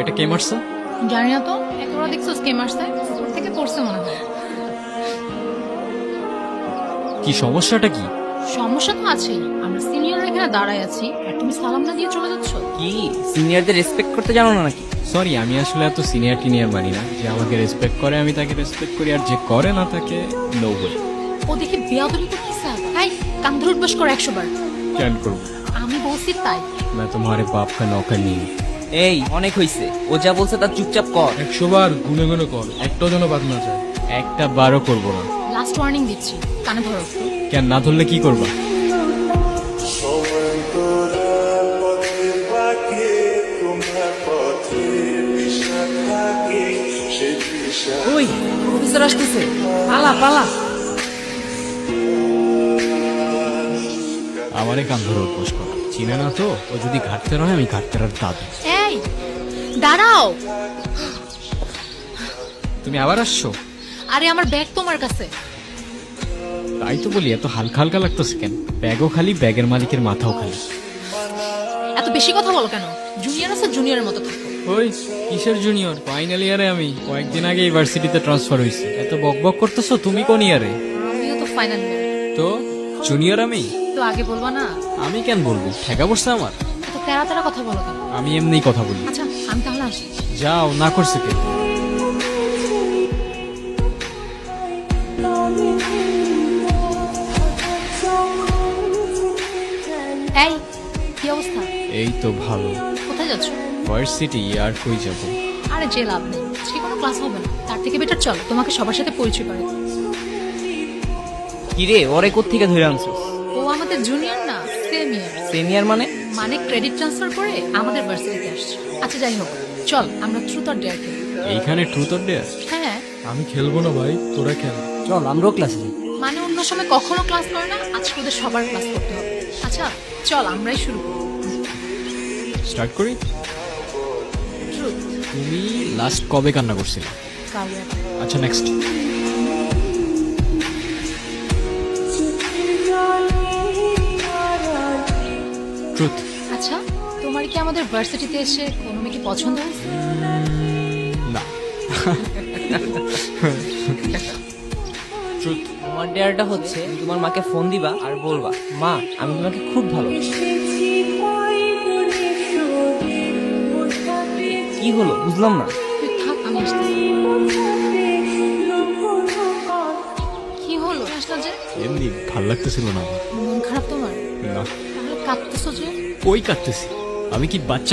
এটা কে মারছে? জানি না তো, একবার দেখছো কে মারছে? উপর থেকে পড়ছে মনে হয়। কি সমস্যাটা কি? সমস্যা তো আছেই, আমরা সিনিয়র এখানে দাঁড়ায় আছি আর তুমি সালাম না দিয়ে চলে যাচ্ছ। কি সিনিয়রদের রেসপেক্ট করতে জানো না নাকি? সরি, আমি আসলে এত সিনিয়র টিনিয়র মানি না। যে আমাকে রেসপেক্ট করে আমি তাকে রেসপেক্ট করি, আর যে করে না তাকে নো ওয়ে। ও দেখে বেয়াদবি তো কি স্যার, তাই কান ধরে উঠবাস করো 100 বার। কেন করবো? আমি বলছি তাই। मैं तुम्हारे बाप का नौकर नहीं हूँ। এই অনেক হইছে, ও যা বলছে তার চুপচাপ কর। 100 বার গুনে গুনে কর, একটাও যেন বাদ না যায়। একটা বারও করবো না। লাস্ট ওয়ার্নিং দিচ্ছি, কানে ধরো। কেন না ধরলে কি করবা? ওই প্রফেসর আসতেছে, পালা পালা। আমারে কান ধরে উঠবোস করা চিনে না তো। ও যদি ঘাটতে রয় আমি ঘাটতে আর দাদু। এই দাঁড়াও। তুমি আবার আসছো? আরে আমার ব্যাগ তোমার কাছে। তাই তো বলি, এত হালকা হালকা লাগতেছে কেন? ব্যাগও খালি, ব্যাগের মালিকের মাথাও খালি। এত বেশি কথা বলো কেন? জুনিয়র আছে, জুনিয়রের মতো থাকো। ওই কিসের জুনিয়র? ফাইনাল ইয়ারে আমি কয়েকদিন আগে ইউনিভার্সিটিতে ট্রান্সফার হয়েছি। এত বকবক করতেছো, তুমি কোন ইয়ারে? আমিও তো ফাইনাল ইয়ার। তো জুনিয়র আমি? তো আগে বলবা না? আমি কেন বলবো? ঠেকা পড়ছে আমার। এত তেরা তেরা কথা বলো কেন? আমি এমনিই কথা বলি। আচ্ছা আমি তাহলে আসি। যাও, না করছে কে? এই কি অবস্থা? এই তো ভালো। কোথায় যাচ্ছ? ভার্সিটি আর কই যাব? আরে যে লাভ নেই, সে কোনো ক্লাস হবে না, তার থেকে বেটার চল তোমাকে সবার সাথে পরিচয় করে দিই। কি রে, ওরে কোত্থেকে ধরে আনছিস? ও আমাদের জুনিয়র না, সেম ইয়ার। সিনিয়র মানে? মানে ক্রেডিট ট্রান্সফার করে আমাদের ভার্সিটিতে আসছে। আচ্ছা যাই হোক, চল আমরা ট্রুথ অর ডেয়ার খেলি। এইখানে ট্রুথ অর ডেয়ার? হ্যাঁ আমি খেলবো না ভাই, তোরা খেল। চল আমরাও ক্লাসে যাই। মানে অন্য সময় কখনো ক্লাস করে না, আজকে ওদের সবার ক্লাস করতে হবে। আচ্ছা চল আমরাই শুরু করি। স্টার্ট করি। ট্রুথ। তুমি লাস্ট কবে কান্না করছিলে? কাল রাতে। আচ্ছা নেক্সট। ট্রুথ। আচ্ছা তোমার কি আমাদের ভার্সিটিতে এসে কোনো মেয়েকে পছন্দ হয়েছে? না। ট্রুথ। তোমার ডেয়ারটা হচ্ছে তুমি তোমার মাকে ফোন দিবা আর বলবা, মা আমি তোমাকে খুব ভালোবাসি। কি হলো বুঝলাম না। তুই থাক, আমি আসতেছি। কি হলো আসলা যে? এমনি ভাল লাগতেছিল না আমার। মন খারাপ তোমার? না। তাহলে কাঁদতেছো যে? কই কাঁদতেছি? আমি কি বাচ্চা?